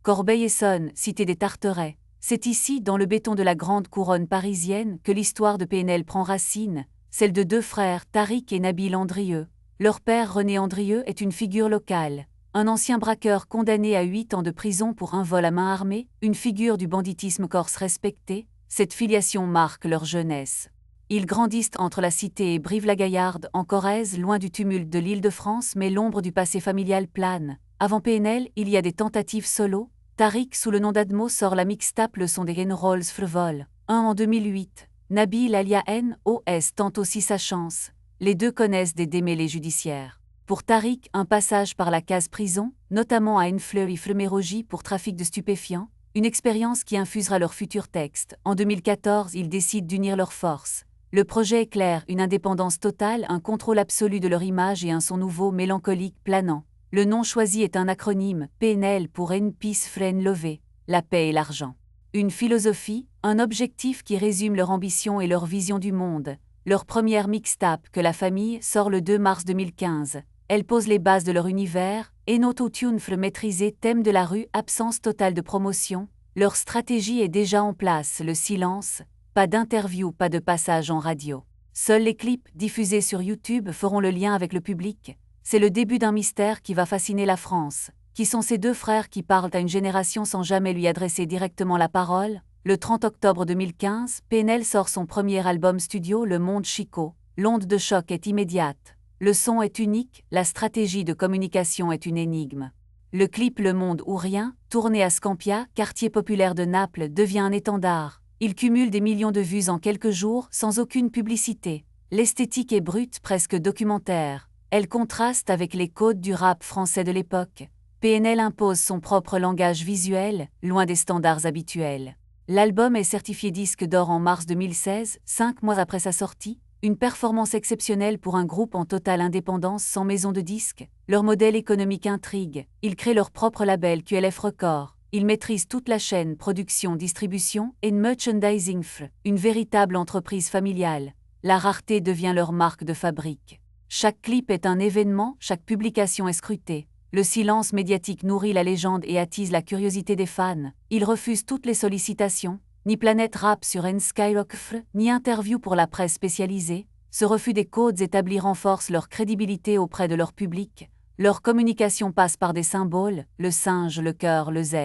Corbeil-Essonnes, cité des Tarterets. C'est ici, dans le béton de la grande couronne parisienne, que l'histoire de PNL prend racine, celle de deux frères, Tariq et Nabil Andrieux. Leur père, René Andrieux, est une figure locale. Un ancien braqueur condamné à 8 ans de prison pour un vol à main armée, une figure du banditisme corse respectée, cette filiation marque leur jeunesse. Ils grandissent entre la cité et Brive-la-Gaillarde, en Corrèze, loin du tumulte de l'Île-de-France, mais l'ombre du passé familial plane. Avant PNL, il y a des tentatives solo. Tariq, sous le nom d'Admo, sort la mixtape Le son des Rolls Frevol, un en 2008. Nabil alias NOS tente aussi sa chance. Les deux connaissent des démêlés judiciaires. Pour Tariq, un passage par la case prison, notamment à Fleury-Flemérogie pour trafic de stupéfiants, une expérience qui infusera leur futur texte. En 2014, ils décident d'unir leurs forces. Le projet est clair, une indépendance totale, un contrôle absolu de leur image et un son nouveau, mélancolique, planant. Le nom choisi est un acronyme, PNL pour En Peace Friend Love, la paix et l'argent. Une philosophie, un objectif qui résume leur ambition et leur vision du monde. Leur première mixtape, que la famille, sort le 2 mars 2015. Elle pose les bases de leur univers, et autotune maîtrisé, thème de la rue, absence totale de promotion. Leur stratégie est déjà en place, le silence, pas d'interview, pas de passage en radio. Seuls les clips, diffusés sur YouTube, feront le lien avec le public. C'est le début d'un mystère qui va fasciner la France. Qui sont ces deux frères qui parlent à une génération sans jamais lui adresser directement la parole? Le 30 octobre 2015, PNL sort son premier album studio Le Monde Chico. L'onde de choc est immédiate. Le son est unique, la stratégie de communication est une énigme. Le clip Le Monde ou Rien, tourné à Scampia, quartier populaire de Naples, devient un étendard. Il cumule des millions de vues en quelques jours, sans aucune publicité. L'esthétique est brute, presque documentaire. Elle contraste avec les codes du rap français de l'époque. PNL impose son propre langage visuel, loin des standards habituels. L'album est certifié disque d'or en mars 2016, 5 mois après sa sortie. Une performance exceptionnelle pour un groupe en totale indépendance sans maison de disques. Leur modèle économique intrigue. Ils créent leur propre label QLF Records. Ils maîtrisent toute la chaîne production, distribution et merchandising. Une véritable entreprise familiale. La rareté devient leur marque de fabrique. Chaque clip est un événement, chaque publication est scrutée. Le silence médiatique nourrit la légende et attise la curiosité des fans. Ils refusent toutes les sollicitations. Ni Planète Rap sur Skyrock, ni interview pour la presse spécialisée. Ce refus des codes établis renforce leur crédibilité auprès de leur public. Leur communication passe par des symboles, le singe, le cœur, le Z.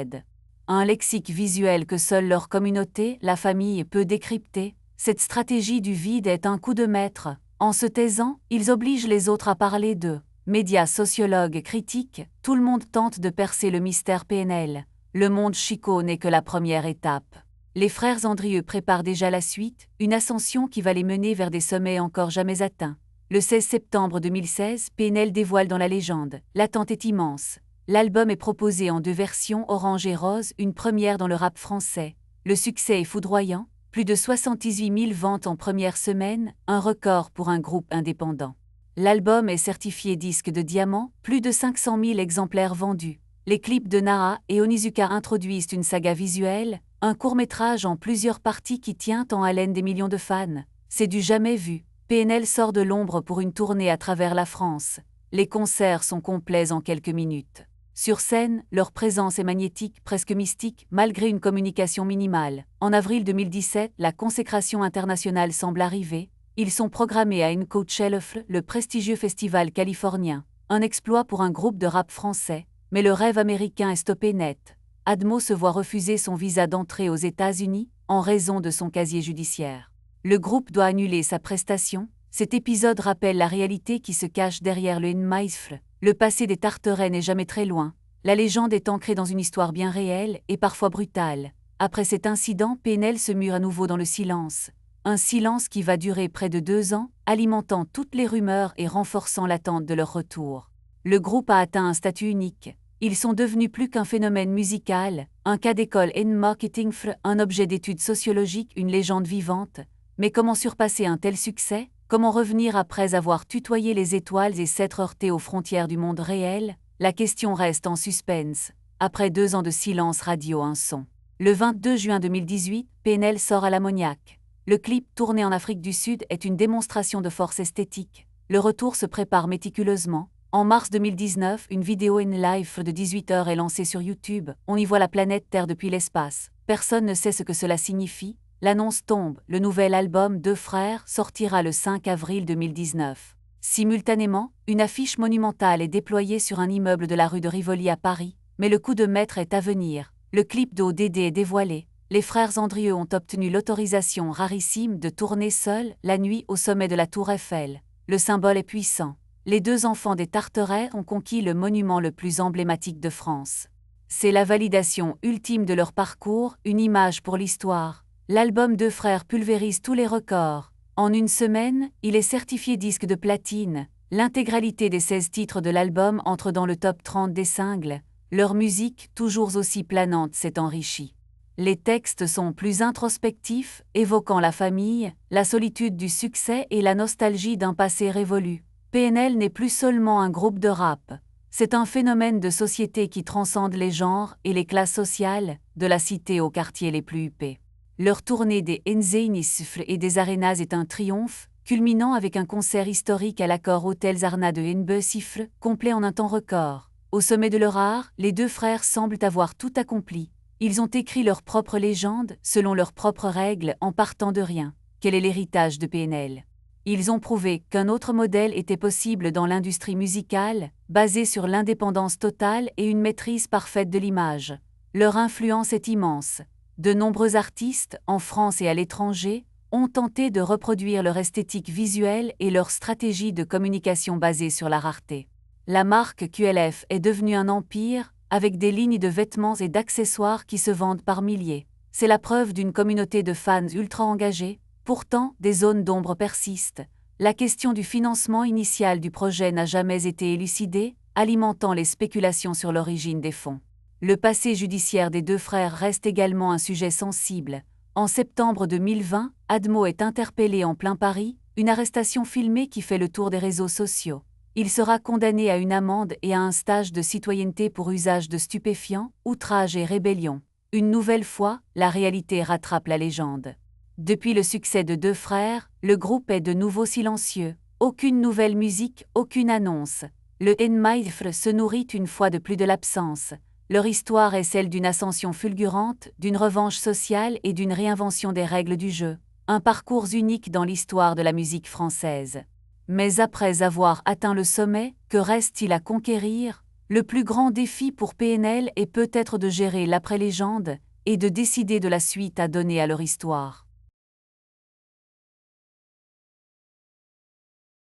Un lexique visuel que seule leur communauté, la famille, peut décrypter. Cette stratégie du vide est un coup de maître. En se taisant, ils obligent les autres à parler d'eux. Médias, sociologues, critiques, tout le monde tente de percer le mystère PNL. Le monde Chico n'est que la première étape. Les frères Andrieux préparent déjà la suite, une ascension qui va les mener vers des sommets encore jamais atteints. Le 16 septembre 2016, PNL dévoile dans la légende. L'attente est immense. L'album est proposé en 2 versions, orange et rose, une première dans le rap français. Le succès est foudroyant, plus de 78 000 ventes en première semaine, un record pour un groupe indépendant. L'album est certifié disque de diamant, plus de 500 000 exemplaires vendus. Les clips de Naha et Onizuka introduisent une saga visuelle, un court-métrage en plusieurs parties qui tient en haleine des millions de fans. C'est du jamais vu. PNL sort de l'ombre pour une tournée à travers la France. Les concerts sont complets en quelques minutes. Sur scène, leur présence est magnétique, presque mystique, malgré une communication minimale. En avril 2017, la consécration internationale semble arriver. Ils sont programmés à Coachella, le prestigieux festival californien. Un exploit pour un groupe de rap français, mais le rêve américain est stoppé net. Admo se voit refuser son visa d'entrée aux États-Unis en raison de son casier judiciaire. Le groupe doit annuler sa prestation. Cet épisode rappelle la réalité qui se cache derrière le Nmaïfl. Le passé des Tarterets n'est jamais très loin. La légende est ancrée dans une histoire bien réelle et parfois brutale. Après cet incident, PNL se mure à nouveau dans le silence. Un silence qui va durer près de 2 ans, alimentant toutes les rumeurs et renforçant l'attente de leur retour. Le groupe a atteint un statut unique. Ils sont devenus plus qu'un phénomène musical, un cas d'école en marketing, un objet d'étude sociologique, une légende vivante. Mais comment surpasser un tel succès? Comment revenir après avoir tutoyé les étoiles et s'être heurté aux frontières du monde réel? La question reste en suspense. Après 2 ans de silence radio, un son. Le 22 juin 2018, PNL sort à l'ammoniaque. Le clip, tourné en Afrique du Sud, est une démonstration de force esthétique. Le retour se prépare méticuleusement. En mars 2019, une vidéo in live de 18 heures est lancée sur YouTube. On y voit la planète Terre depuis l'espace. Personne ne sait ce que cela signifie. L'annonce tombe, le nouvel album Deux Frères sortira le 5 avril 2019. Simultanément, une affiche monumentale est déployée sur un immeuble de la rue de Rivoli à Paris, mais le coup de maître est à venir. Le clip d'ODD est dévoilé. Les frères Andrieux ont obtenu l'autorisation rarissime de tourner seuls la nuit au sommet de la Tour Eiffel. Le symbole est puissant. Les deux enfants des Tarterets ont conquis le monument le plus emblématique de France. C'est la validation ultime de leur parcours, une image pour l'histoire. L'album Deux Frères pulvérise tous les records. En une semaine, il est certifié disque de platine. L'intégralité des 16 titres de l'album entre dans le top 30 des singles. Leur musique, toujours aussi planante, s'est enrichie. Les textes sont plus introspectifs, évoquant la famille, la solitude du succès et la nostalgie d'un passé révolu. PNL n'est plus seulement un groupe de rap. C'est un phénomène de société qui transcende les genres et les classes sociales, de la cité aux quartiers les plus huppés. Leur tournée des Enzeinisfl et des Arenas est un triomphe, culminant avec un concert historique à l'accord Hôtels Arna de Nbesifl, complet en un temps record. Au sommet de leur art, les deux frères semblent avoir tout accompli. Ils ont écrit leur propre légende, selon leurs propres règles, en partant de rien. Quel est l'héritage de PNL ? Ils ont prouvé qu'un autre modèle était possible dans l'industrie musicale, basé sur l'indépendance totale et une maîtrise parfaite de l'image. Leur influence est immense. De nombreux artistes, en France et à l'étranger, ont tenté de reproduire leur esthétique visuelle et leur stratégie de communication basée sur la rareté. La marque QLF est devenue un empire, avec des lignes de vêtements et d'accessoires qui se vendent par milliers. C'est la preuve d'une communauté de fans ultra engagés. Pourtant, des zones d'ombre persistent. La question du financement initial du projet n'a jamais été élucidée, alimentant les spéculations sur l'origine des fonds. Le passé judiciaire des deux frères reste également un sujet sensible. En septembre 2020, Admo est interpellé en plein Paris, une arrestation filmée qui fait le tour des réseaux sociaux. Il sera condamné à une amende et à un stage de citoyenneté pour usage de stupéfiants, outrage et rébellion. Une nouvelle fois, la réalité rattrape la légende. Depuis le succès de Deux Frères, le groupe est de nouveau silencieux. Aucune nouvelle musique, aucune annonce. Le Nmaifre se nourrit une fois de plus de l'absence. Leur histoire est celle d'une ascension fulgurante, d'une revanche sociale et d'une réinvention des règles du jeu. Un parcours unique dans l'histoire de la musique française. Mais après avoir atteint le sommet, que reste-t-il à conquérir ? Le plus grand défi pour PNL est peut-être de gérer l'après-légende et de décider de la suite à donner à leur histoire.